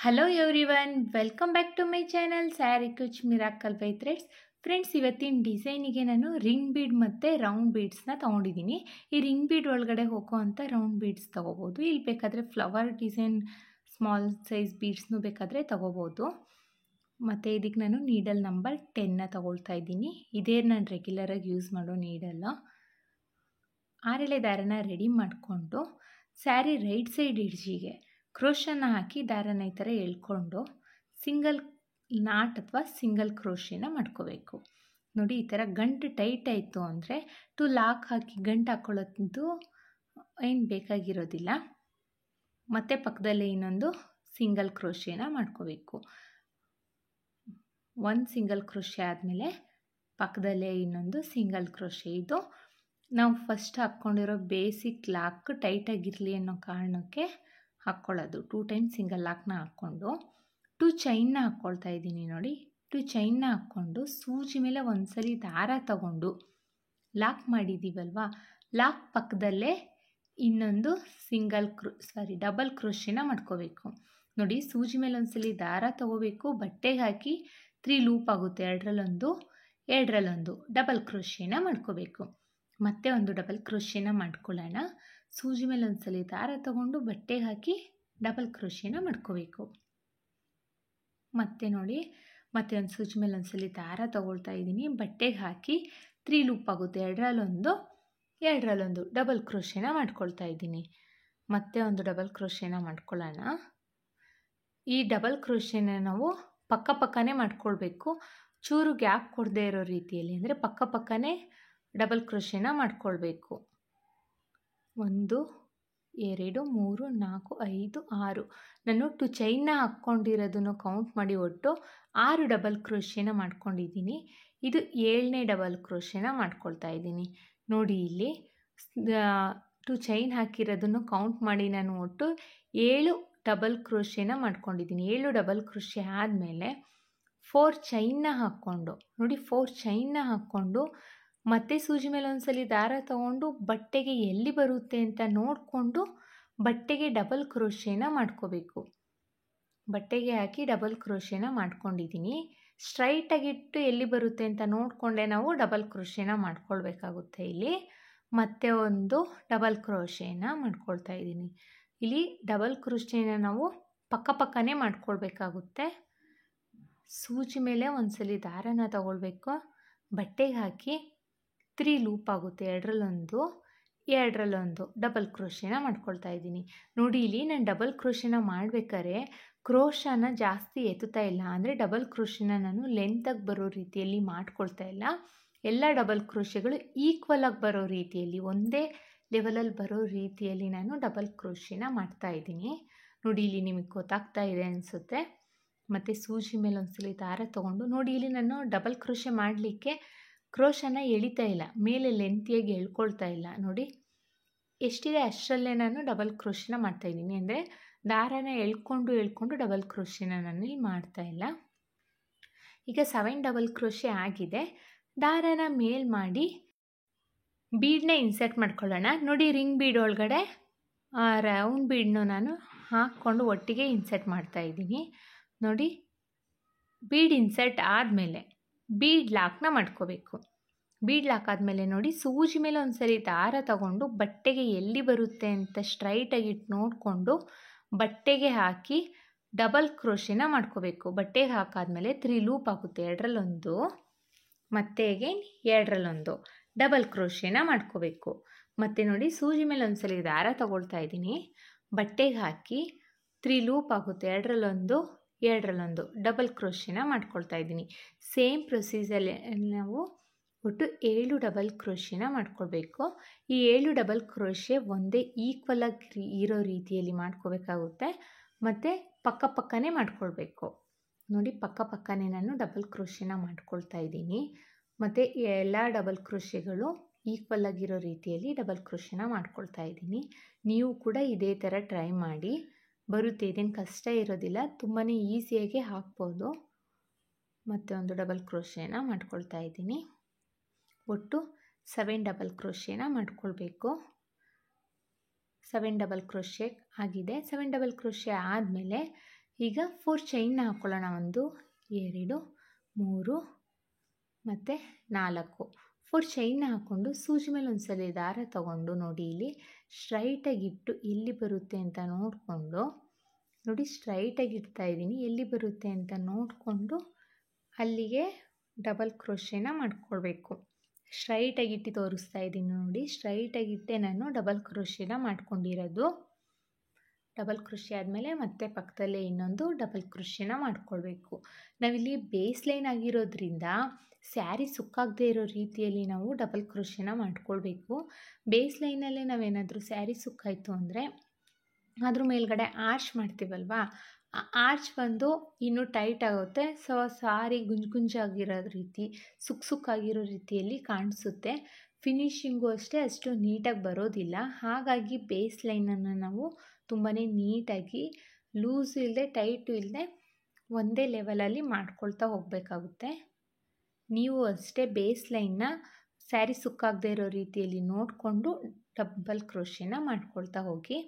Hello everyone, welcome back to my channel sari ಕುಚ್ miracle by threads. Friends, ಇವತ್ತಿನ ಡಿಸೈನಿಗೆ ನಾನು ರಿಂಗ್ ಬೀಡ್ ಮತ್ತು ರೌಂಡ್ ಬೀಡ್ಸ್ನ ತೊಗೊಂಡಿದ್ದೀನಿ. ಈ ರಿಂಗ್ ಬೀಡ್ ಒಳಗಡೆ ಹೋಗೋ ಅಂಥ ರೌಂಡ್ ಬೀಡ್ಸ್ ತೊಗೋಬೋದು. ಇಲ್ಲಿ ಬೇಕಾದರೆ ಫ್ಲವರ್ ಡಿಸೈನ್ ಸ್ಮಾಲ್ ಸೈಜ್ ಬೀಡ್ಸ್ನೂ ಬೇಕಾದರೆ ತೊಗೋಬೋದು. ಮತ್ತು ಇದಕ್ಕೆ ನಾನು ನೀಡಲ್ ನಂಬರ್ 10ನ ತೊಗೊಳ್ತಾ ಇದ್ದೀನಿ. ಇದೇ ನಾನು ರೆಗ್ಯುಲರಾಗಿ ಯೂಸ್ ಮಾಡೋ ನೀಡಲ್ಲ. ಆರೆಳೆ ದಾರನ ರೆಡಿ ಮಾಡಿಕೊಂಡು ಸ್ಯಾರಿ ರೈಟ್ ಸೈಡ್ ಎಡ್ಜಿಗೆ ಕ್ರೋಶನ ಹಾಕಿ ದಾರನ ಈ ಥರ ಎಳ್ಕೊಂಡು ಸಿಂಗಲ್ ನಾಟ್ ಅಥವಾ ಸಿಂಗಲ್ ಕ್ರೋಶಿನ ಮಾಡ್ಕೋಬೇಕು. ನೋಡಿ, ಈ ಥರ ಗಂಟು ಟೈಟ್ ಆಯಿತು ಅಂದರೆ ಲಾಕ್ ಹಾಕಿ ಗಂಟು ಹಾಕ್ಕೊಳ್ಳೋದು ಏನು ಬೇಕಾಗಿರೋದಿಲ್ಲ. ಮತ್ತು ಪಕ್ಕದಲ್ಲೇ ಇನ್ನೊಂದು ಸಿಂಗಲ್ ಕ್ರೋಶಿನ ಮಾಡ್ಕೋಬೇಕು. ಒಂದು ಸಿಂಗಲ್ ಕ್ರೋಶೆ ಆದಮೇಲೆ ಪಕ್ಕದಲ್ಲೇ ಇನ್ನೊಂದು ಸಿಂಗಲ್ ಕ್ರೋಶೆ. ಇದು ನಾವು ಫಸ್ಟ್ ಹಾಕ್ಕೊಂಡಿರೋ ಬೇಸಿಕ್ ಲಾಕ್ ಟೈಟಾಗಿರಲಿ ಅನ್ನೋ ಕಾರಣಕ್ಕೆ ಹಾಕ್ಕೊಳ್ಳೋದು. 2 ಟೈಮ್ಸ್ ಸಿಂಗಲ್ ಲಾಕ್ನ ಹಾಕ್ಕೊಂಡು 2 ಚೈನ್ನ ಹಾಕ್ಕೊಳ್ತಾ ಇದ್ದೀನಿ. ನೋಡಿ, 2 ಚೈನ್ನ ಹಾಕ್ಕೊಂಡು ಸೂಜಿ ಮೇಲೆ ಒಂದ್ಸಲಿ ದಾರ ತಗೊಂಡು ಲಾಕ್ ಮಾಡಿದ್ದೀವಲ್ವ, ಲಾಕ್ ಪಕ್ಕದಲ್ಲೇ ಇನ್ನೊಂದು ಡಬಲ್ ಕ್ರೋಶಿನ ಮಾಡ್ಕೋಬೇಕು. ನೋಡಿ, ಸೂಜಿ ಮೇಲೆ ಒಂದ್ಸಲಿ ದಾರ ತಗೋಬೇಕು, ಬಟ್ಟೆಗೆ ಹಾಕಿ 3 ಲೂಪ್ ಆಗುತ್ತೆ. ಎರಡರಲ್ಲೊಂದು ಡಬಲ್ ಕ್ರೋಶಿನ ಮಾಡ್ಕೋಬೇಕು. ಮತ್ತೆ ಒಂದು ಡಬಲ್ ಕ್ರೋಶಿನ ಮಾಡ್ಕೊಳ್ಳೋಣ. ಸೂಜಿ ಮೇಲೆ ಒಂದ್ಸಲಿ ದಾರ ತಗೊಂಡು ಬಟ್ಟೆಗೆ ಹಾಕಿ ಡಬಲ್ ಕ್ರೋಶಿನ ಮಾಡ್ಕೋಬೇಕು. ಮತ್ತೆ ನೋಡಿ, ಮತ್ತೆ ಒಂದು ಸೂಜಿ ಮೇಲೆ ಒಂದ್ಸಲಿ ದಾರ ತಗೊಳ್ತಾ ಇದ್ದೀನಿ, ಬಟ್ಟೆಗೆ ಹಾಕಿ 3 ಲೂಪ್ ಆಗುತ್ತೆ. ಎರಡರಲ್ಲೊಂದು ಡಬಲ್ ಕ್ರೋಶಿನ ಮಾಡ್ಕೊಳ್ತಾ ಇದ್ದೀನಿ. ಮತ್ತೆ ಒಂದು ಡಬಲ್ ಕ್ರೋಶಿನ ಮಾಡ್ಕೊಳ್ಳೋಣ. ಈ ಡಬಲ್ ಕ್ರೋಶಿನ ನಾವು ಪಕ್ಕನೇ ಮಾಡ್ಕೊಳ್ಬೇಕು. ಚೂರು ಗ್ಯಾಪ್ ಕೊಡದೇ ಇರೋ ರೀತಿಯಲ್ಲಿ, ಅಂದರೆ ಪಕ್ಕನೇ ಡಬಲ್ ಕ್ರೋಶಿನ ಮಾಡ್ಕೊಳ್ಬೇಕು. 1 2 3 4 5 6 ನಾನು 2 ಚೈನ್ನ ಹಾಕ್ಕೊಂಡಿರೋದನ್ನು ಕೌಂಟ್ ಮಾಡಿ ಒಟ್ಟು 6 ಡಬಲ್ ಕ್ರೋಶಿನ ಮಾಡ್ಕೊಂಡಿದ್ದೀನಿ. ಇದು 7ನೇ ಡಬಲ್ ಕ್ರೋಶಿನ ಮಾಡ್ಕೊಳ್ತಾ ಇದ್ದೀನಿ. ನೋಡಿ, ಇಲ್ಲಿ 2 ಚೈನ್ ಹಾಕಿರೋದನ್ನು ಕೌಂಟ್ ಮಾಡಿ ನಾನು ಒಟ್ಟು 7 ಡಬಲ್ ಕ್ರೋಶಿನ ಮಾಡ್ಕೊಂಡಿದ್ದೀನಿ. 7 ಡಬಲ್ ಕ್ರೋಶಿ ಆದಮೇಲೆ 4 ಚೈನ್ನ ಹಾಕ್ಕೊಂಡು, ನೋಡಿ 4 ಚೈನ್ನ ಹಾಕ್ಕೊಂಡು ಮತ್ತೆ ಸೂಜಿ ಮೇಲೆ ಒಂದ್ಸಲಿ ದಾರ ತಗೊಂಡು ಬಟ್ಟೆಗೆ ಎಲ್ಲಿ ಬರುತ್ತೆ ಅಂತ ನೋಡಿಕೊಂಡು ಬಟ್ಟೆಗೆ ಡಬಲ್ ಕ್ರೋಶಿನ ಮಾಡ್ಕೋಬೇಕು. ಬಟ್ಟೆಗೆ ಹಾಕಿ ಡಬಲ್ ಕ್ರೋಶಿನ ಮಾಡ್ಕೊಂಡಿದ್ದೀನಿ. ಸ್ಟ್ರೈಟಾಗಿಟ್ಟು ಎಲ್ಲಿ ಬರುತ್ತೆ ಅಂತ ನೋಡಿಕೊಂಡೆ ನಾವು ಡಬಲ್ ಕ್ರೋಶಿನ ಮಾಡ್ಕೊಳ್ಬೇಕಾಗುತ್ತೆ. ಇಲ್ಲಿ ಮತ್ತೆ ಒಂದು ಡಬಲ್ ಕ್ರೋಶಿನ ಮಾಡ್ಕೊಳ್ತಾ ಇದ್ದೀನಿ. ಇಲ್ಲಿ ಡಬಲ್ ಕ್ರೋಶಿನ ನಾವು ಪಕ್ಕನೇ ಮಾಡ್ಕೊಳ್ಬೇಕಾಗುತ್ತೆ. ಸೂಜಿ ಮೇಲೆ ಒಂದ್ಸಲಿ ದಾರನ ತಗೊಳ್ಬೇಕು, ಬಟ್ಟೆಗೆ ಹಾಕಿ 3 ಲೂಪ್ ಆಗುತ್ತೆ. ಎರಡರಲ್ಲೊಂದು ಡಬಲ್ ಕ್ರೋಶಿನ ಮಾಡ್ಕೊಳ್ತಾ ಇದ್ದೀನಿ. ನೋಡಿ, ಇಲ್ಲಿ ನಾನು ಡಬಲ್ ಕ್ರೋಶಿನ ಮಾಡಬೇಕಾದ್ರೆ ಕ್ರೋಶನ ಜಾಸ್ತಿ ಎತ್ತುತ್ತಾ ಇಲ್ಲ, ಅಂದರೆ ಡಬಲ್ ಕ್ರೋಶಿನ ನಾನು ಲೆಂತಾಗಿ ಬರೋ ರೀತಿಯಲ್ಲಿ ಮಾಡ್ಕೊಳ್ತಾ ಇಲ್ಲ. ಎಲ್ಲ ಡಬಲ್ ಕ್ರೋಶೆಗಳು ಈಕ್ವಲ್ ಆಗಿ ಬರೋ ರೀತಿಯಲ್ಲಿ, ಒಂದೇ ಲೆವೆಲಲ್ಲಿ ಬರೋ ರೀತಿಯಲ್ಲಿ ನಾನು ಡಬಲ್ ಕ್ರೋಶಿನ ಮಾಡ್ತಾ ಇದ್ದೀನಿ. ನೋಡಿ, ಇಲ್ಲಿ ನಿಮಗೆ ಗೊತ್ತಾಗ್ತಾ ಇದೆ ಅನಿಸುತ್ತೆ. ಮತ್ತು ಸೂಜಿ ಮೇಲೆ ಒಂದ್ಸಲಿ ದಾರ ತೊಗೊಂಡು, ನೋಡಿ ಇಲ್ಲಿ ನಾನು ಡಬಲ್ ಕ್ರೋಶೆ ಮಾಡಲಿಕ್ಕೆ ಕ್ರೋಶನ ಎಳಿತಾ ಇಲ್ಲ, ಮೇಲೆ ಲೆಂತಿಯಾಗಿ ಎಳ್ಕೊಳ್ತಾ ಇಲ್ಲ. ನೋಡಿ, ಎಷ್ಟಿದೆ ಅಷ್ಟರಲ್ಲೇ ನಾನು ಡಬಲ್ ಕ್ರೋಶಿನ ಮಾಡ್ತಾಯಿದ್ದೀನಿ. ಅಂದರೆ ದಾರನ ಎಳ್ಕೊಂಡು ಡಬಲ್ ಕ್ರೋಶಿನ ನಾನು ಇಲ್ಲಿ ಮಾಡ್ತಾ ಇಲ್ಲ. ಈಗ 7 ಡಬಲ್ ಕ್ರೋಶೆ ಆಗಿದೆ. ದಾರನ ಮೇಲ್ ಮಾಡಿ ಬೀಡನ್ನ ಇನ್ಸರ್ಟ್ ಮಾಡ್ಕೊಳ್ಳೋಣ. ನೋಡಿ, ರಿಂಗ್ ಬೀಡ್ ಒಳಗಡೆ ರೌಂಡ್ ಬೀಡನ್ನು ನಾನು ಹಾಕ್ಕೊಂಡು ಒಟ್ಟಿಗೆ ಇನ್ಸರ್ಟ್ ಮಾಡ್ತಾ ಇದ್ದೀನಿ. ನೋಡಿ, ಬೀಡ್ ಇನ್ಸರ್ಟ್ ಆದಮೇಲೆ ಬೀಡ್ ಲಾಕ್ನ ಮಾಡ್ಕೋಬೇಕು. ಬೀಡ್ ಲಾಕ್ ಆದಮೇಲೆ ನೋಡಿ, ಸೂಜಿ ಮೇಲೆ ಒಂದ್ಸರಿ ದಾರ ತಗೊಂಡು ಬಟ್ಟೆಗೆ ಎಲ್ಲಿ ಬರುತ್ತೆ ಅಂತ ಸ್ಟ್ರೈಟಾಗಿಟ್ಟು ನೋಡಿಕೊಂಡು ಬಟ್ಟೆಗೆ ಹಾಕಿ ಡಬಲ್ ಕ್ರೋಶಿನ ಮಾಡ್ಕೋಬೇಕು. ಬಟ್ಟೆಗೆ ಹಾಕಾದ್ಮೇಲೆ 3 ಲೂಪ್ ಆಗುತ್ತೆ. ಎರಡರಲ್ಲೊಂದು ಮತ್ತೆ ಅಗೇನ್ ಎರಡರಲ್ಲೊಂದು ಡಬಲ್ ಕ್ರೋಶಿನ ಮಾಡ್ಕೋಬೇಕು. ಮತ್ತು ನೋಡಿ, ಸೂಜಿ ಮೇಲೆ ಒಂದ್ಸಲಿ ದಾರ ತಗೊಳ್ತಾ ಇದ್ದೀನಿ, ಬಟ್ಟೆಗೆ ಹಾಕಿ 3 ಲೂಪ್ ಆಗುತ್ತೆ. ಎರಡರಲ್ಲೊಂದು ಡಬಲ್ ಕ್ರೋಶಿನ ಮಾಡ್ಕೊಳ್ತಾ ಇದ್ದೀನಿ. ಸೇಮ್ ಪ್ರೊಸೀಜರಲ್ಲಿ ನಾವು ಒಟ್ಟು 7 ಡಬಲ್ ಕ್ರೋಶಿನ ಮಾಡ್ಕೊಳ್ಬೇಕು. ಈ 7 ಡಬಲ್ ಕ್ರೋಶೆ ಒಂದೇ ಈಕ್ವಲ್ ಆಗಿ ಇರೋ ರೀತಿಯಲ್ಲಿ ಮಾಡ್ಕೋಬೇಕಾಗುತ್ತೆ. ಮತ್ತು ಪಕ್ಕನೇ ಮಾಡ್ಕೊಳ್ಬೇಕು. ನೋಡಿ, ಪಕ್ಕನೇ ನಾನು ಡಬಲ್ ಕ್ರೋಶಿನ ಮಾಡ್ಕೊಳ್ತಾ ಇದ್ದೀನಿ. ಮತ್ತು ಎಲ್ಲ ಡಬಲ್ ಕ್ರೋಶೆಗಳು ಈಕ್ವಲ್ ಆಗಿರೋ ರೀತಿಯಲ್ಲಿ ಡಬಲ್ ಕ್ರೋಶಿನ ಮಾಡ್ಕೊಳ್ತಾ ಇದ್ದೀನಿ. ನೀವು ಕೂಡ ಇದೇ ಥರ ಟ್ರೈ ಮಾಡಿ, ಬರುತ್ತೆ. ಇದೇನು ಕಷ್ಟ ಇರೋದಿಲ್ಲ, ತುಂಬಾ ಈಸಿಯಾಗಿ ಹಾಕ್ಬೋದು. ಮತ್ತು ಒಂದು ಡಬಲ್ ಕ್ರೋಶೆನ ಮಾಡ್ಕೊಳ್ತಾ ಇದ್ದೀನಿ. ಒಟ್ಟು 7 ಡಬಲ್ ಕ್ರೋಶೆನ ಮಾಡ್ಕೊಳ್ಬೇಕು. 7 ಡಬಲ್ ಕ್ರೋಶೆ ಆಗಿದೆ. 7 ಡಬಲ್ ಕ್ರೋಶೆ ಆದಮೇಲೆ ಈಗ 4 ಚೈನ್ನ ಹಾಕ್ಕೊಳ್ಳೋಣ. 1 2 3 ಮತ್ತು 4. 4 ಚೈನ್ನ ಹಾಕ್ಕೊಂಡು ಸೂಜಿ ಮೇಲೆ ಒಂದ್ಸಲ ದಾರ ತಗೊಂಡು ನೋಡಿ ಇಲ್ಲಿ ಸ್ಟ್ರೈಟಾಗಿಟ್ಟು ಎಲ್ಲಿ ಬರುತ್ತೆ ಅಂತ ನೋಡಿಕೊಂಡು ನೋಡಿ ಸ್ಟ್ರೈಟಾಗಿ ಇಡ್ತಾ ಇದ್ದೀನಿ. ಎಲ್ಲಿ ಬರುತ್ತೆ ಅಂತ ನೋಡಿಕೊಂಡು ಅಲ್ಲಿಗೆ ಡಬಲ್ ಕ್ರೋಶೆನ ಮಾಡ್ಕೊಳ್ಬೇಕು. ಸ್ಟ್ರೈಟಾಗಿಟ್ಟು ತೋರಿಸ್ತಾ ಇದ್ದೀನಿ ನೋಡಿ. ಸ್ಟ್ರೈಟಾಗಿಟ್ಟೆ ನಾನು ಡಬಲ್ ಕ್ರೋಶೆನ ಮಾಡ್ಕೊಂಡಿರೋದು. ಡಬಲ್ ಕ್ರೋಶೆ ಆದಮೇಲೆ ಮತ್ತೆ ಪಕ್ಕದಲ್ಲೇ ಇನ್ನೊಂದು ಡಬಲ್ ಕ್ರೋಶೆನ ಮಾಡ್ಕೊಳ್ಬೇಕು. ನಾವಿಲ್ಲಿ ಬೇಸ್ ಲೈನ್ ಆಗಿರೋದ್ರಿಂದ ಸ್ಯಾರಿ ಸುಕ್ಕಾಗದೇ ಇರೋ ರೀತಿಯಲ್ಲಿ ನಾವು ಡಬಲ್ ಕ್ರೋಶೆನ ಮಾಡ್ಕೊಳ್ಬೇಕು. ಬೇಸ್ ಲೈನಲ್ಲೇ ನಾವೇನಾದರೂ ಸ್ಯಾರಿ ಸುಕ್ಕಾಯಿತು ಅಂದರೆ ಅದ್ರ ಮೇಲ್ಗಡೆ ಆರ್ಚ್ ಮಾಡ್ತೀವಲ್ವಾ, ಆ ಆರ್ಚ್ ಬಂದು ಇನ್ನೂ ಟೈಟ್ ಆಗುತ್ತೆ. ಸೊ ಸಾರಿ ಗುಂಜಾಗಿರೋ ರೀತಿ ಸುಕ್ಕಾಗಿರೋ ರೀತಿಯಲ್ಲಿ ಕಾಣಿಸುತ್ತೆ. ಫಿನಿಶಿಂಗು ಅಷ್ಟೇ ಅಷ್ಟು ನೀಟಾಗಿ ಬರೋದಿಲ್ಲ. ಹಾಗಾಗಿ ಬೇಸ್ ಲೈನನ್ನು ನಾವು ತುಂಬಾ ನೀಟಾಗಿ ಲೂಸು ಇಲ್ಲದೆ ಟೈಟು ಇಲ್ಲದೆ ಒಂದೇ ಲೆವೆಲಲ್ಲಿ ಮಾಡ್ಕೊಳ್ತಾ ಹೋಗಬೇಕಾಗುತ್ತೆ. ನೀವು ಅಷ್ಟೇ ಬೇಸ್ ಲೈನ್ನ ಸ್ಯಾರಿ ಸುಕ್ಕಾಗದೇ ಇರೋ ರೀತಿಯಲ್ಲಿ ನೋಡಿಕೊಂಡು ಡಬಲ್ ಕ್ರೋಶೆನ ಮಾಡ್ಕೊಳ್ತಾ ಹೋಗಿ.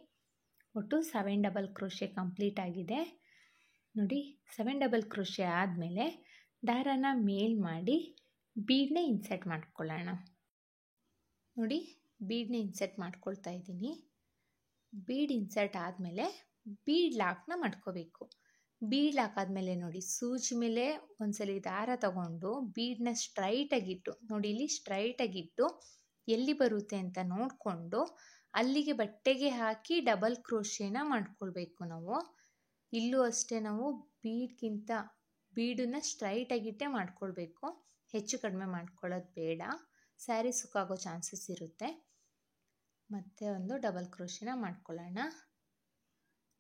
ಒಟ್ಟು 7 ಡಬಲ್ ಕ್ರೋಶೆ ಕಂಪ್ಲೀಟ್ ಆಗಿದೆ ನೋಡಿ. 7 ಡಬಲ್ ಕ್ರೋಶೆ ಆದಮೇಲೆ ದಾರನ ಮೇಲ್ ಮಾಡಿ ಬೀಡನ್ನ ಇನ್ಸರ್ಟ್ ಮಾಡ್ಕೊಳ್ಳೋಣ. ನೋಡಿ ಬೀಡನ್ನ ಇನ್ಸರ್ಟ್ ಮಾಡ್ಕೊಳ್ತಾ ಇದ್ದೀನಿ. ಬೀಡ್ ಇನ್ಸರ್ಟ್ ಆದಮೇಲೆ ಬೀಡ್ ಲಾಕ್ನ ಮಾಡ್ಕೋಬೇಕು. ಬೀಡ್ ಲಾಕ್ ಆದಮೇಲೆ ನೋಡಿ ಸೂಜಿ ಮೇಲೆ ಒಂದ್ಸಲಿ ದಾರ ತಗೊಂಡು ಬೀಡನ್ನ ಸ್ಟ್ರೈಟಾಗಿಟ್ಟು ನೋಡಿ ಇಲ್ಲಿ ಸ್ಟ್ರೈಟಾಗಿಟ್ಟು ಎಲ್ಲಿ ಬರುತ್ತೆ ಅಂತ ನೋಡಿಕೊಂಡು ಅಲ್ಲಿಗೆ ಬಟ್ಟೆಗೆ ಹಾಕಿ ಡಬಲ್ ಕ್ರೋಶೆನ ಮಾಡ್ಕೊಳ್ಬೇಕು ನಾವು. ಇಲ್ಲೂ ಅಷ್ಟೇ ನಾವು ಬೀಡನ್ನ ಸ್ಟ್ರೈಟಾಗಿಟ್ಟೆ ಮಾಡ್ಕೊಳ್ಬೇಕು. ಹೆಚ್ಚು ಕಡಿಮೆ ಮಾಡ್ಕೊಳ್ಳೋದು ಬೇಡ, ಸ್ಯಾರಿ ಸುಕ್ಕಾಗೋ ಚಾನ್ಸಸ್ ಇರುತ್ತೆ. ಮತ್ತೆ ಒಂದು ಡಬಲ್ ಕ್ರೋಶೆನ ಮಾಡ್ಕೊಳ್ಳೋಣ.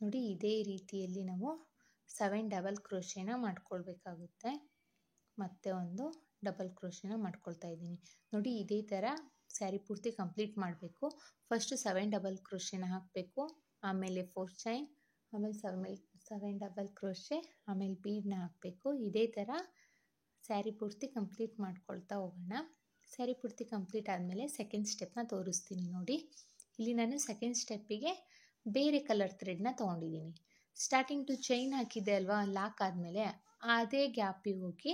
ನೋಡಿ ಇದೇ ರೀತಿಯಲ್ಲಿ ನಾವು 7 ಡಬಲ್ ಕ್ರೋಶೆನ ಮಾಡ್ಕೊಳ್ಬೇಕಾಗುತ್ತೆ. ಮತ್ತೆ ಒಂದು ಡಬಲ್ ಕ್ರೋಶೆನ ಮಾಡ್ಕೊಳ್ತಾ ಇದ್ದೀನಿ ನೋಡಿ. ಇದೇ ಥರ ಸ್ಯಾರಿ ಪೂರ್ತಿ ಕಂಪ್ಲೀಟ್ ಮಾಡಬೇಕು. ಫಸ್ಟು 7 ಡಬಲ್ ಕ್ರೋಶೆನ ಹಾಕಬೇಕು, ಆಮೇಲೆ 4 ಚೈನ್, ಆಮೇಲೆ 7 ಡಬಲ್ ಕ್ರೋಶೆ, ಆಮೇಲೆ ಬೀಡನ್ನ ಹಾಕಬೇಕು. ಇದೇ ಥರ ಸ್ಯಾರಿ ಪೂರ್ತಿ ಕಂಪ್ಲೀಟ್ ಮಾಡ್ಕೊಳ್ತಾ ಹೋಗೋಣ. ಸ್ಯಾರಿ ಪೂರ್ತಿ ಕಂಪ್ಲೀಟ್ ಆದಮೇಲೆ ಸೆಕೆಂಡ್ ಸ್ಟೆಪ್ನ ತೋರಿಸ್ತೀನಿ ನೋಡಿ. ಇಲ್ಲಿ ನಾನು ಸೆಕೆಂಡ್ ಸ್ಟೆಪ್ಪಿಗೆ ಬೇರೆ ಕಲರ್ ಥ್ರೆಡ್ನ ತೊಗೊಂಡಿದ್ದೀನಿ. ಸ್ಟಾರ್ಟಿಂಗ್ ಟು ಚೈನ್ ಹಾಕಿದ್ದೆ ಅಲ್ವಾ ಲಾಕ್ ಆದಮೇಲೆ, ಅದೇ ಗ್ಯಾಪಿಗೆ ಹೋಗಿ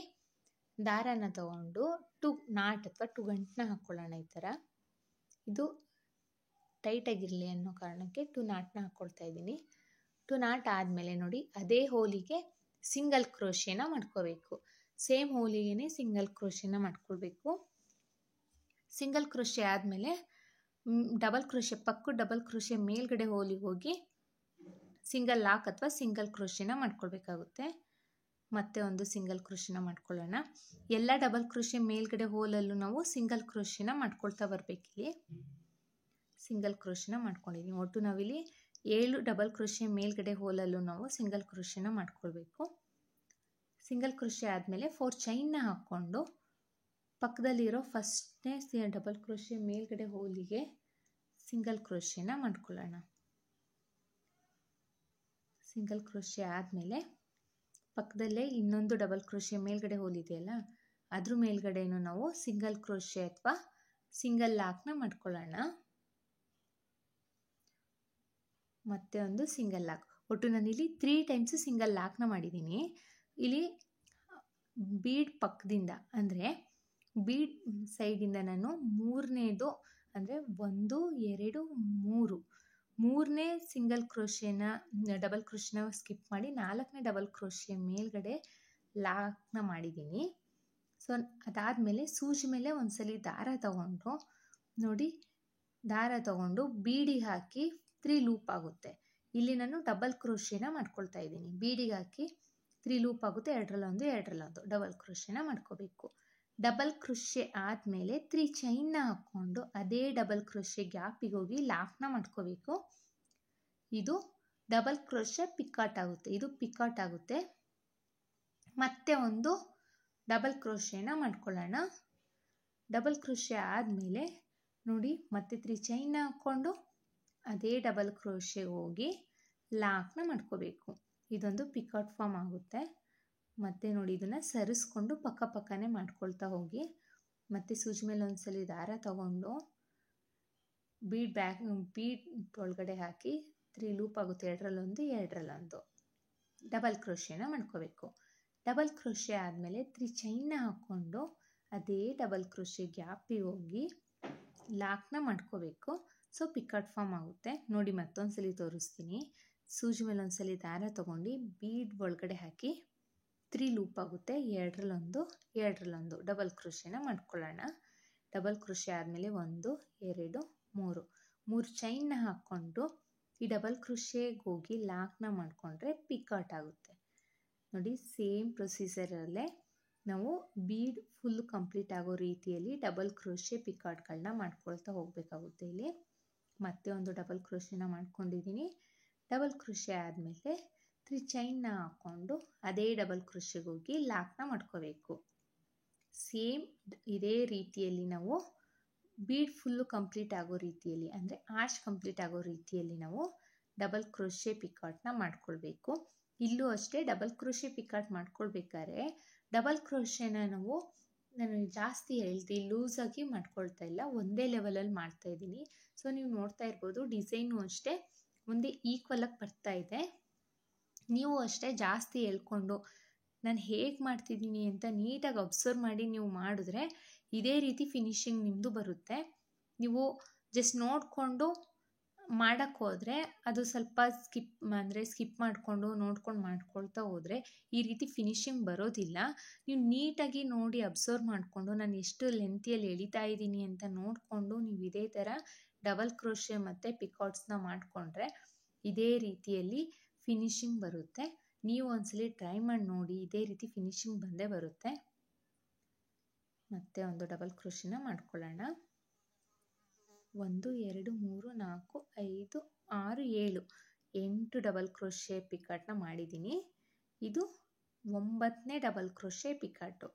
ದಾರನ ತಗೊಂಡು 2 ನಾಟ್ ಅಥವಾ 2 ಗಂಟನ್ನ ಹಾಕ್ಕೊಳ್ಳೋಣ. ಈ ಥರ ಇದು ಟೈಟಾಗಿರಲಿ ಅನ್ನೋ ಕಾರಣಕ್ಕೆ 2 ನಾಟ್ನ ಹಾಕ್ಕೊಳ್ತಾ ಇದ್ದೀನಿ. 2 ನಾಟ್ ಆದಮೇಲೆ ನೋಡಿ ಅದೇ ಹೋಲಿಗೆ ಸಿಂಗಲ್ ಕ್ರೋಶೆನ ಮಾಡ್ಕೋಬೇಕು. ಸೇಮ್ ಹೋಲಿಗೆ ಸಿಂಗಲ್ ಕ್ರೋಶೆನ ಮಾಡ್ಕೊಳ್ಬೇಕು. ಸಿಂಗಲ್ ಕ್ರೋಶೆ ಆದಮೇಲೆ ಡಬಲ್ ಕ್ರೋಶೆ ಡಬಲ್ ಕ್ರೋಶೆ ಮೇಲ್ಗಡೆ ಹೋಲಿಗೆ ಹೋಗಿ ಸಿಂಗಲ್ ಲಾಕ್ ಅಥವಾ ಸಿಂಗಲ್ ಕ್ರೋಶೆನ ಮಾಡ್ಕೊಳ್ಬೇಕಾಗುತ್ತೆ. ಮತ್ತೆ ಒಂದು ಸಿಂಗಲ್ ಕ್ರೋಶೆನ ಮಾಡ್ಕೊಳ್ಳೋಣ. ಎಲ್ಲ ಡಬಲ್ ಕ್ರೋಶೆ ಮೇಲ್ಗಡೆ ಹೋಲಲ್ಲೂ ನಾವು ಸಿಂಗಲ್ ಕ್ರೋಶೆನ ಮಾಡ್ಕೊಳ್ತಾ ಬರಬೇಕಿಲ್ಲಿ. ಸಿಂಗಲ್ ಕ್ರೋಶೆನ ಮಾಡ್ಕೊಂಡಿದ್ದೀನಿ. ಒಟ್ಟು ನಾವಿಲ್ಲಿ 7 ಡಬಲ್ ಕ್ರೋಶೆ ಮೇಲ್ಗಡೆ ಹೋಲಲ್ಲೂ ನಾವು ಸಿಂಗಲ್ ಕ್ರೋಶೆನ ಮಾಡ್ಕೊಳ್ಬೇಕು. ಸಿಂಗಲ್ ಕ್ರೋಶೆ ಆದಮೇಲೆ 4 ಚೈನ್ನ ಹಾಕ್ಕೊಂಡು ಪಕ್ಕದಲ್ಲಿರೋ ಫಸ್ಟ್ನೇ ಡಬಲ್ ಕ್ರೋಶೆ ಮೇಲ್ಗಡೆ ಹೋಲಿಗೆ ಸಿಂಗಲ್ ಕ್ರೋಶೆನ ಮಾಡ್ಕೊಳ್ಳೋಣ. ಸಿಂಗಲ್ ಕ್ರೋಶೆ ಆದಮೇಲೆ ಪಕ್ಕದಲ್ಲೇ ಇನ್ನೊಂದು ಡಬಲ್ ಕ್ರೋಶೆ ಮೇಲ್ಗಡೆ ಹೋಲಿದೆಯಲ್ಲ ಅದ್ರ ಮೇಲ್ಗಡೆನೂ ನಾವು ಸಿಂಗಲ್ ಕ್ರೋಶೆ ಅಥವಾ ಸಿಂಗಲ್ ಲಾಕ್ನ ಮಾಡ್ಕೊಳ್ಳೋಣ. ಮತ್ತೆ ಒಂದು ಸಿಂಗಲ್ ಲಾಕ್. ಒಟ್ಟು ನಾನಿಲ್ಲಿ 3 ಟೈಮ್ಸ್ ಸಿಂಗಲ್ ಲಾಕ್ನ ಮಾಡಿದ್ದೀನಿ. ಇಲ್ಲಿ ಬೀಡ್ ಪಕ್ಕದಿಂದ ಅಂದರೆ ಬೀಡ್ ಸೈಡಿಂದ ನಾನು ಮೂರನೇದು ಅಂದರೆ 1 2 3 ಮೂರನೇ ಸಿಂಗಲ್ ಕ್ರೋಶೆನ ಡಬಲ್ ಕ್ರೋಶೆನ ಸ್ಕಿಪ್ ಮಾಡಿ 4ನೇ ಡಬಲ್ ಕ್ರೋಶೆ ಮೇಲ್ಗಡೆ ಲಾಕ್ನ ಮಾಡಿದ್ದೀನಿ. ಸೊ ಅದಾದಮೇಲೆ ಸೂಜಿ ಮೇಲೆ ಒಂದ್ಸಲಿ ದಾರ ತಗೊಂಡು ನೋಡಿ ದಾರ ತಗೊಂಡು ಬೀಡಿಗೆ ಹಾಕಿ 3 ಲೂಪ್ ಆಗುತ್ತೆ. ಇಲ್ಲಿ ನಾನು ಡಬಲ್ ಕ್ರೋಶೆನ ಮಾಡ್ಕೊಳ್ತಾ ಇದ್ದೀನಿ. ಬೀಡಿಗೆ ಹಾಕಿ 3 ಲೂಪ್ ಆಗುತ್ತೆ. ಎರಡರಲ್ಲೊಂದು ಡಬಲ್ ಕ್ರೋಶೆನ ಮಾಡ್ಕೋಬೇಕು. ಡಬಲ್ ಕ್ರೋಶೆ ಆದಮೇಲೆ 3 ಚೈನ್ನ ಹಾಕ್ಕೊಂಡು ಅದೇ ಡಬಲ್ ಕ್ರೋಶೆ ಗ್ಯಾಪಿಗೆ ಹೋಗಿ ಲಾಕ್ನ ಮಾಡ್ಕೋಬೇಕು. ಇದು ಡಬಲ್ ಕ್ರೋಶೆ ಪಿಕಾಟ್ ಆಗುತ್ತೆ. ಇದು ಪಿಕಾಟ್ ಆಗುತ್ತೆ. ಮತ್ತೆ ಒಂದು ಡಬಲ್ ಕ್ರೋಶೆನ ಮಾಡ್ಕೊಳ್ಳೋಣ. ಡಬಲ್ ಕ್ರೋಶೆ ಆದಮೇಲೆ ನೋಡಿ ಮತ್ತೆ 3 ಚೈನ್ನ ಹಾಕ್ಕೊಂಡು ಅದೇ ಡಬಲ್ ಕ್ರೋಶೆ ಹೋಗಿ ಲಾಕ್ನ ಮಾಡ್ಕೋಬೇಕು. ಇದೊಂದು ಪಿಕಾಟ್ ಫಾರ್ಮ್ ಆಗುತ್ತೆ. ಮತ್ತೆ ನೋಡಿ ಇದನ್ನು ಸರಿಸ್ಕೊಂಡು ಪಕ್ಕನೇ ಮಾಡ್ಕೊಳ್ತಾ ಹೋಗಿ ಮತ್ತೆ ಸೂಜಿ ಮೇಲೆ ಒಂದ್ಸಲಿ ದಾರ ತಗೊಂಡು ಬೀಡ್ ಒಳಗಡೆ ಹಾಕಿ 3 ಲೂಪ್ ಆಗುತ್ತೆ. ಎರಡರಲ್ಲೊಂದು ಡಬಲ್ ಕ್ರೋಶೆನ ಮಾಡ್ಕೋಬೇಕು. ಡಬಲ್ ಕ್ರೋಶೆ ಆದಮೇಲೆ 3 ಚೈನ್ನ ಹಾಕ್ಕೊಂಡು ಅದೇ ಡಬಲ್ ಕ್ರೋಶೆ ಗ್ಯಾಪಿಗೆ ಹೋಗಿ ಲಾಕ್ನ ಮಾಡ್ಕೋಬೇಕು. ಸೊ ಪಿಕಾಟ್ ಫಾರ್ಮ್ ಆಗುತ್ತೆ. ನೋಡಿ ಮತ್ತೊಂದ್ಸಲಿ ತೋರಿಸ್ತೀನಿ. ಸೂಜಿ ಮೇಲೆ ಒಂದ್ಸಲಿ ದಾರ ತೊಗೊಂಡು ಬೀಡ್ ಒಳಗಡೆ ಹಾಕಿ 3 ಲೂಪ್ ಆಗುತ್ತೆ. ಎರಡರಲ್ಲೊಂದು ಡಬಲ್ ಕ್ರೋಶೆನ ಮಾಡ್ಕೊಳ್ಳೋಣ. ಡಬಲ್ ಕ್ರೋಶೆ ಆದಮೇಲೆ 1 2 3 ಚೈನ್ನ ಹಾಕ್ಕೊಂಡು ಈ ಡಬಲ್ ಕ್ರೋಶೆಗೆ ಹೋಗಿ ಲಾಕ್ನ ಮಾಡಿಕೊಂಡ್ರೆ ಪಿಕಾಟ್ ಆಗುತ್ತೆ. ನೋಡಿ ಸೇಮ್ ಪ್ರೊಸೀಜರಲ್ಲೇ ನಾವು ಬೀಡ್ ಫುಲ್ ಕಂಪ್ಲೀಟ್ ಆಗೋ ರೀತಿಯಲ್ಲಿ ಡಬಲ್ ಕ್ರೋಶೆ ಪಿಕಾಟ್ಗಳನ್ನ ಮಾಡ್ಕೊಳ್ತಾ ಹೋಗಬೇಕಾಗುತ್ತೆ. ಇಲ್ಲಿ ಮತ್ತೆ ಒಂದು ಡಬಲ್ ಕ್ರೋಶೆನ ಮಾಡ್ಕೊಂಡಿದ್ದೀನಿ. ಡಬಲ್ ಕ್ರೋಶೆ ಆದಮೇಲೆ 3 ಚೈನ್ನ ಹಾಕ್ಕೊಂಡು ಅದೇ ಡಬಲ್ ಕ್ರೋಶೆಗೆ ಹೋಗಿ ಲಾಕ್ನ ಮಾಡ್ಕೋಬೇಕು. ಸೇಮ್ ಇದೇ ರೀತಿಯಲ್ಲಿ ನಾವು ಬೀಡ್ ಫುಲ್ಲು ಕಂಪ್ಲೀಟ್ ಆಗೋ ರೀತಿಯಲ್ಲಿ ಅಂದರೆ ಆರ್ಚ್ ಕಂಪ್ಲೀಟ್ ಆಗೋ ರೀತಿಯಲ್ಲಿ ನಾವು ಡಬಲ್ ಕ್ರೋಶೆ ಪಿಕಾಟ್ನ ಮಾಡ್ಕೊಳ್ಬೇಕು. ಇಲ್ಲೂ ಅಷ್ಟೇ ಡಬಲ್ ಕ್ರೋಶೆ ಪಿಕಾಟ್ ಮಾಡ್ಕೊಳ್ಬೇಕಾದ್ರೆ ಡಬಲ್ ಕ್ರೋಶೆನ ನಾನು ಜಾಸ್ತಿ ಹೇಳ್ತಿ ಲೂಸಾಗಿ ಮಾಡ್ಕೊಳ್ತಾ ಇಲ್ಲ, ಒಂದೇ ಲೆವೆಲಲ್ಲಿ ಮಾಡ್ತಾ ಇದ್ದೀನಿ. ಸೊ ನೀವು ನೋಡ್ತಾ ಇರ್ಬೋದು ಡಿಸೈನು ಅಷ್ಟೇ ಒಂದೇ ಈಕ್ವಲಾಗಿ ಬರ್ತಾ ಇದೆ. ನೀವು ಅಷ್ಟೇ ಜಾಸ್ತಿ ಹೇಳ್ಕೊಂಡು ನಾನು ಹೇಗೆ ಮಾಡ್ತಿದ್ದೀನಿ ಅಂತ ನೀಟಾಗಿ ಅಬ್ಸರ್ವ್ ಮಾಡಿ ನೀವು ಮಾಡಿದ್ರೆ ಇದೇ ರೀತಿ ಫಿನಿಶಿಂಗ್ ನಿಮ್ಮದು ಬರುತ್ತೆ. ನೀವು ಜಸ್ಟ್ ನೋಡಿಕೊಂಡು ಮಾಡೋಕ್ಕೆ ಹೋದರೆ ಅದು ಸ್ವಲ್ಪ ಸ್ಕಿಪ್ ಮಾಡಿಕೊಂಡು ನೋಡ್ಕೊಂಡು ಮಾಡ್ಕೊಳ್ತಾ ಹೋದರೆ ಈ ರೀತಿ ಫಿನಿಶಿಂಗ್ ಬರೋದಿಲ್ಲ. ನೀವು ನೀಟಾಗಿ ನೋಡಿ ಅಬ್ಸರ್ವ್ ಮಾಡಿಕೊಂಡು ನಾನು ಎಷ್ಟು ಲೆಂತಿಯಲ್ಲಿ ಎಳಿತಾ ಇದ್ದೀನಿ ಅಂತ ನೋಡಿಕೊಂಡು ನೀವು ಇದೇ ಥರ ಡಬಲ್ ಕ್ರೋಶೆ ಮತ್ತು ಪಿಕಾಟ್ಸ್ನ ಮಾಡಿಕೊಂಡ್ರೆ ಇದೇ ರೀತಿಯಲ್ಲಿ ಫಿನಿಶಿಂಗ್ ಬರುತ್ತೆ. ನೀವು ಒಂದ್ಸಲಿ ಟ್ರೈ ಮಾಡಿ ನೋಡಿ, ಇದೇ ರೀತಿ ಫಿನಿಶಿಂಗ್ ಬಂದೇ ಬರುತ್ತೆ. ಮತ್ತೆ ಒಂದು ಡಬಲ್ ಕ್ರೋಶೆನ ಮಾಡ್ಕೊಳ್ಳೋಣ. 1 2 3 4 5 6 7 8 ಡಬಲ್ ಕ್ರೋಶೆ ಪಿಕಾಟ್ನ ಮಾಡಿದ್ದೀನಿ. ಇದು 9ನೇ ಡಬಲ್ ಕ್ರೋಶೆ ಪಿಕಾಟು.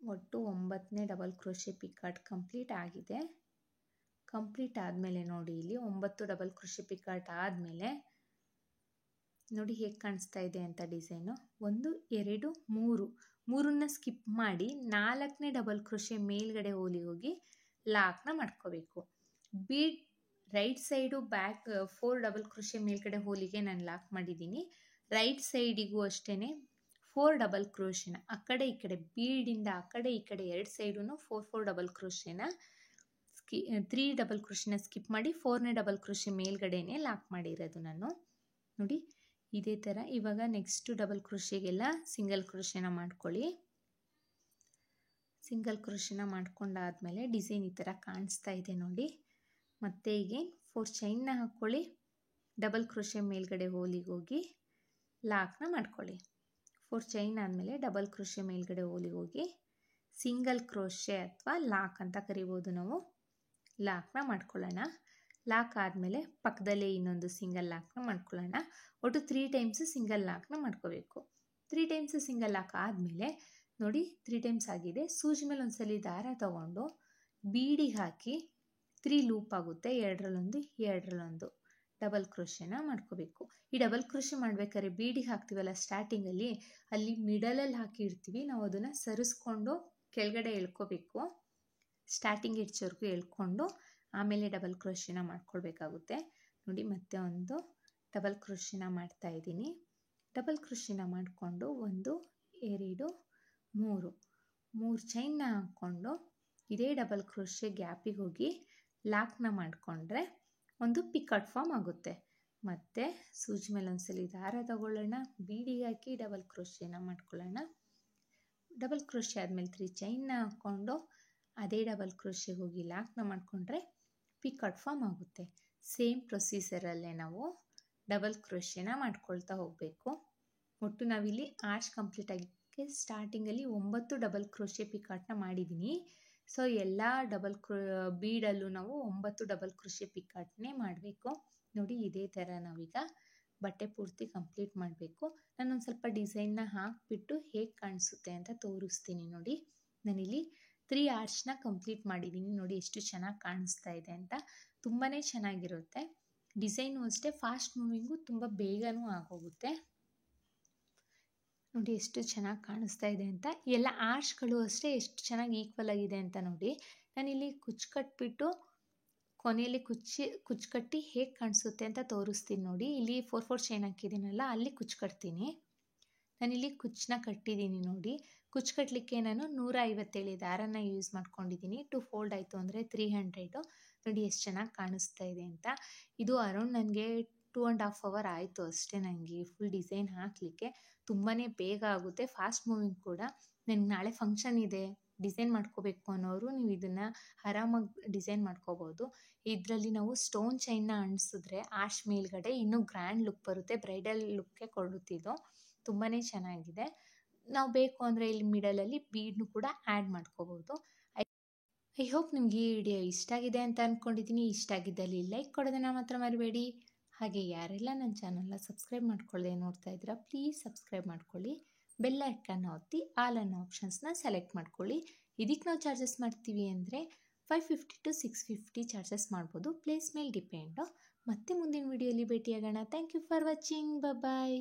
ಒಟ್ಟು 9ನೇ ಡಬಲ್ ಕ್ರೋಶೆ ಪಿಕಾಟ್ ಕಂಪ್ಲೀಟ್ ಆಗಿದೆ. ಕಂಪ್ಲೀಟ್ ಆದಮೇಲೆ ನೋಡಿ ಇಲ್ಲಿ 9 ಡಬಲ್ ಕ್ರೋಶೆ ಪಿಕಾಟ್ ಆದಮೇಲೆ ನೋಡಿ ಹೇಗೆ ಕಾಣಿಸ್ತಾ ಇದೆ ಅಂತ ಡಿಸೈನು. 1 2 3ನ್ನ ಸ್ಕಿಪ್ ಮಾಡಿ 4ನೇ ಡಬಲ್ ಕ್ರೋಶೆ ಮೇಲ್ಗಡೆ ಹೋಗಿ ಲಾಕ್ನ ಮಾಡ್ಕೋಬೇಕು. Bead right side back 4 double crochet ಮೇಲ್ಗಡೆ ಹೋಲಿಗೆ ನಾನು ಲಾಕ್ ಮಾಡಿದ್ದೀನಿ. ರೈಟ್ ಸೈಡಿಗೂ ಅಷ್ಟೇ 4 ಡಬಲ್ ಕ್ರೋಶೆನ ಆ ಕಡೆ ಈ ಕಡೆ ಬೀಡಿಂದ ಆ ಕಡೆ ಈ ಕಡೆ 2 ಸೈಡೂ 4 ಡಬಲ್ ಕ್ರೋಶೆನ 3 ಡಬಲ್ ಕ್ರೋಶೆನ ಸ್ಕಿಪ್ ಮಾಡಿ 4ನೇ ಡಬಲ್ ಕ್ರೋಶೆ ಮೇಲ್ಗಡೆನೇ ಲಾಕ್ ಮಾಡಿರೋದು ನಾನು. ನೋಡಿ ಇದೇ ಥರ ಇವಾಗ ನೆಕ್ಸ್ಟ್ ಡಬಲ್ ಕ್ರೋಶೆಗೆಲ್ಲ ಸಿಂಗಲ್ ಕ್ರೋಶೆನ ಮಾಡ್ಕೊಳ್ಳಿ. ಸಿಂಗಲ್ ಕ್ರೋಶೆನ ಮಾಡ್ಕೊಂಡಾದ್ಮೇಲೆ ಡಿಸೈನ್ ಈ ಥರ ಕಾಣಿಸ್ತಾ ಇದೆ ನೋಡಿ. ಮತ್ತೆ ಈಗ 4 ಚೈನ್ನ ಹಾಕ್ಕೊಳ್ಳಿ. ಡಬಲ್ ಕ್ರೋಶೆ ಮೇಲ್ಗಡೆ ಹೋಗಿ ಲಾಕ್ನ ಮಾಡ್ಕೊಳ್ಳಿ. 4 ಚೈನ್ ಆದಮೇಲೆ ಡಬಲ್ ಕ್ರೋಶೆ ಮೇಲ್ಗಡೆ ಹೋಗಿ ಸಿಂಗಲ್ ಕ್ರೋಶೆ ಅಥವಾ ಲಾಕ್ ಅಂತ ಕರಿಬೋದು ನಾವು. ಲಾಕ್ನ ಮಾಡ್ಕೊಳ್ಳೋಣ. ಲಾಕ್ ಆದಮೇಲೆ ಪಕ್ಕದಲ್ಲೇ ಇನ್ನೊಂದು ಸಿಂಗಲ್ ಲಾಕ್ನ ಮಾಡ್ಕೊಳ್ಳೋಣ. ಒಟ್ಟು 3 ಟೈಮ್ಸ್ ಸಿಂಗಲ್ ಲಾಕ್ನ ಮಾಡ್ಕೋಬೇಕು. 3 ಟೈಮ್ಸ್ ಸಿಂಗಲ್ ಲಾಕ್ ಆದಮೇಲೆ ನೋಡಿ 3 ಟೈಮ್ಸ್ ಆಗಿದೆ. ಸೂಜಿ ಮೇಲೆ ಒಂದ್ಸಲಿ ದಾರ ತಗೊಂಡು ಬೀಡಿಗೆ ಹಾಕಿ 3 ಲೂಪ್ ಆಗುತ್ತೆ. ಎರಡರಲ್ಲೊಂದು ಡಬಲ್ ಕ್ರೋಶೆನ ಮಾಡ್ಕೋಬೇಕು. ಈ ಡಬಲ್ ಕ್ರೋಶೆ ಮಾಡ್ಬೇಕಾದ್ರೆ ಬೀಡಿಗೆ ಹಾಕ್ತೀವಲ್ಲ ಸ್ಟಾರ್ಟಿಂಗಲ್ಲಿ ಅಲ್ಲಿ ಮಿಡಲಲ್ಲಿ ಹಾಕಿ ಇಡ್ತೀವಿ. ನಾವು ಅದನ್ನು ಸರಿಸ್ಕೊಂಡು ಕೆಳಗಡೆ ಎಳ್ಕೋಬೇಕು. ಸ್ಟಾರ್ಟಿಂಗ್ ಎಡ್ಜ್ವರೆಗೂ ಎಳ್ಕೊಂಡು ಆಮೇಲೆ ಡಬಲ್ ಕ್ರೋಶೆನ ಮಾಡ್ಕೊಳ್ಬೇಕಾಗುತ್ತೆ. ನೋಡಿ ಮತ್ತೆ ಒಂದು ಡಬಲ್ ಕ್ರೋಶೆನ ಮಾಡ್ತಾ ಇದ್ದೀನಿ. ಡಬಲ್ ಕ್ರೋಶೆನ ಮಾಡಿಕೊಂಡು 1 2 3 ಚೈನ್ನ ಹಾಕ್ಕೊಂಡು ಇದೇ ಡಬಲ್ ಕ್ರೋಶೆ ಗ್ಯಾಪಿಗೆ ಹೋಗಿ ಲಾಕ್ನ ಮಾಡಿಕೊಂಡ್ರೆ ಒಂದು ಪಿಕಾಟ್ ಫಾರ್ಮ್ ಆಗುತ್ತೆ. ಮತ್ತು ಸೂಜಿ ಮೇಲೆ ಒಂದ್ಸಲಿ ದಾರ ತಗೊಳ್ಳೋಣ. ಬೀಡಿಗೆ ಹಾಕಿ ಡಬಲ್ ಕ್ರೋಶೆನ ಮಾಡ್ಕೊಳ್ಳೋಣ. ಡಬಲ್ ಕ್ರೋಶೆ ಆದಮೇಲೆ 3 ಚೈನ್ನ ಹಾಕ್ಕೊಂಡು ಅದೇ ಡಬಲ್ ಕ್ರೋಶೆಗೆ ಹೋಗಿ ಲಾಕ್ನ ಮಾಡಿಕೊಂಡ್ರೆ ಪಿಕಾಟ್ ಫಾರ್ಮ್ ಆಗುತ್ತೆ. ಸೇಮ್ ಪ್ರೊಸೀಜರಲ್ಲೇ ನಾವು ಡಬಲ್ ಕ್ರೋಶೆನ ಮಾಡ್ಕೊಳ್ತಾ ಹೋಗಬೇಕು. ಒಟ್ಟು ನಾವಿಲ್ಲಿ ಆರ್ಚ್ ಕಂಪ್ಲೀಟ್ ಆಗಿ ಸ್ಟಾರ್ಟಿಂಗಲ್ಲಿ 9 ಡಬಲ್ ಕ್ರೋಶೆ ಪಿಕಾಟ್ನ ಮಾಡಿದ್ದೀನಿ. ಸೊ ಎಲ್ಲ ಬೀಡಲ್ಲೂ ನಾವು 9 ಡಬಲ್ ಕ್ರೋಶೆ ಪಿಕಾಟ್ನೇ ಮಾಡಬೇಕು. ನೋಡಿ ಇದೇ ಥರ ನಾವೀಗ ಬಟ್ಟೆ ಪೂರ್ತಿ ಕಂಪ್ಲೀಟ್ ಮಾಡಬೇಕು. ನಾನೊಂದು ಸ್ವಲ್ಪ ಡಿಸೈನ್ನ ಹಾಕಿಬಿಟ್ಟು ಹೇಗೆ ಕಾಣಿಸುತ್ತೆ ಅಂತ ತೋರಿಸ್ತೀನಿ. ನೋಡಿ ನಾನಿಲ್ಲಿ 3 ಆರ್ಚ್ನ ಕಂಪ್ಲೀಟ್ ಮಾಡಿದ್ದೀನಿ. ನೋಡಿ ಎಷ್ಟು ಚೆನ್ನಾಗಿ ಕಾಣಿಸ್ತಾ ಇದೆ ಅಂತ. ತುಂಬಾ ಚೆನ್ನಾಗಿರುತ್ತೆ. ಡಿಸೈನು ಅಷ್ಟೇ ಫಾಸ್ಟ್ ಮೂವಿಂಗು, ತುಂಬ ಬೇಗನೂ ಆಗೋಗುತ್ತೆ. ನೋಡಿ ಎಷ್ಟು ಚೆನ್ನಾಗಿ ಕಾಣಿಸ್ತಾ ಇದೆ ಅಂತ. ಎಲ್ಲ ಆರ್ಚ್ಗಳು ಅಷ್ಟೇ ಎಷ್ಟು ಚೆನ್ನಾಗಿ ಈಕ್ವಲ್ ಆಗಿದೆ ಅಂತ ನೋಡಿ. ನಾನಿಲ್ಲಿ ಕುಚ್ಚು ಕಟ್ಬಿಟ್ಟು ಕೊನೆಯಲ್ಲಿ ಕುಚ್ಚು ಕಟ್ಟಿ ಹೇಗೆ ಕಾಣಿಸುತ್ತೆ ಅಂತ ತೋರಿಸ್ತೀನಿ ನೋಡಿ. ಇಲ್ಲಿ 4 ಚೈನ್ ಹಾಕಿದ್ದೀನಲ್ಲ, ಅಲ್ಲಿ ಕುಚ್ಚು ಕಟ್ತೀನಿ. ನಾನಿಲ್ಲಿ ಕುಚ್ಚನ್ನ ಕಟ್ಟಿದ್ದೀನಿ ನೋಡಿ. ಕುಚ್ಚು ಕಟ್ಟಲಿಕ್ಕೆ ನಾನು 157 ದಾರನ ಯೂಸ್ ಮಾಡ್ಕೊಂಡಿದ್ದೀನಿ. 2 ಫೋಲ್ಡ್ ಆಯಿತು ಅಂದರೆ 300. ನೋಡಿ ಎಷ್ಟು ಚೆನ್ನಾಗಿ ಕಾಣಿಸ್ತಾ ಇದೆ ಅಂತ. ಇದು ಅರೌಂಡ್ ನನಗೆ 2.5 ಅವರ್ ಆಯಿತು ಅಷ್ಟೇ ನನಗೆ ಫುಲ್ ಡಿಸೈನ್ ಹಾಕಲಿಕ್ಕೆ. ತುಂಬಾ ಬೇಗ ಆಗುತ್ತೆ, ಫಾಸ್ಟ್ ಮೂವಿಂಗ್ ಕೂಡ. ನನಗೆ ನಾಳೆ ಫಂಕ್ಷನ್ ಇದೆ, ಡಿಸೈನ್ ಮಾಡ್ಕೋಬೇಕು ಅನ್ನೋರು ನೀವು ಇದನ್ನು ಆರಾಮಾಗಿ ಡಿಸೈನ್ ಮಾಡ್ಕೋಬೋದು. ಇದರಲ್ಲಿ ನಾವು ಸ್ಟೋನ್ ಚೈನ್ನ ಅಂಟಿಸಿದ್ರೆ ಆಶ್ ಮೇಲ್ಗಡೆ ಇನ್ನೂ ಗ್ರ್ಯಾಂಡ್ ಲುಕ್ ಬರುತ್ತೆ, ಬ್ರೈಡಲ್ ಲುಕ್ಗೆ ಕೊಡುತ್ತಿದ್ದು. ತುಂಬಾ ಚೆನ್ನಾಗಿದೆ. ನಾವು ಬೇಕು ಅಂದರೆ ಇಲ್ಲಿ ಮಿಡಲಲ್ಲಿ ಬೀಡ್ನು ಕೂಡ ಆ್ಯಡ್ ಮಾಡ್ಕೋಬೋದು. ಐ ಹೋಪ್ ನಿಮಗೆ ಈ ವಿಡಿಯೋ ಇಷ್ಟ ಆಗಿದೆ ಅಂತ ಅಂದ್ಕೊಂಡಿದ್ದೀನಿ. ಇಷ್ಟ ಆಗಿದ್ದಲ್ಲಿ ಲೈಕ್ ಕೊಡೋದನ್ನು ಮಾತ್ರ ಮರಿಬೇಡಿ. ಹಾಗೆ ಯಾರೆಲ್ಲ ನನ್ನ ಚಾನಲ್ನ ಸಬ್ಸ್ಕ್ರೈಬ್ ಮಾಡ್ಕೊಳ್ಳದೆ ನೋಡ್ತಾ ಇದ್ದೀರಾ, ಪ್ಲೀಸ್ ಸಬ್ಸ್ಕ್ರೈಬ್ ಮಾಡ್ಕೊಳ್ಳಿ. ಬೆಲ್ ಐಕನ್ನ ಒತ್ತಿ ಆಲ್ ಅನ್ನೋ ಆಪ್ಷನ್ಸ್ನ ಸೆಲೆಕ್ಟ್ ಮಾಡ್ಕೊಳ್ಳಿ. ಇದಕ್ಕೆ ನಾವು ಚಾರ್ಜಸ್ ಮಾಡ್ತೀವಿ ಅಂದರೆ 550 to 650 ಚಾರ್ಜಸ್ ಮಾಡ್ಬೋದು, ಪ್ಲೇಸ್ ಮೇಲೆ ಡಿಪೆಂಡು. ಮತ್ತೆ ಮುಂದಿನ ವಿಡಿಯೋಲಿ ಭೇಟಿಯಾಗೋಣ. Thank you for watching. Bye.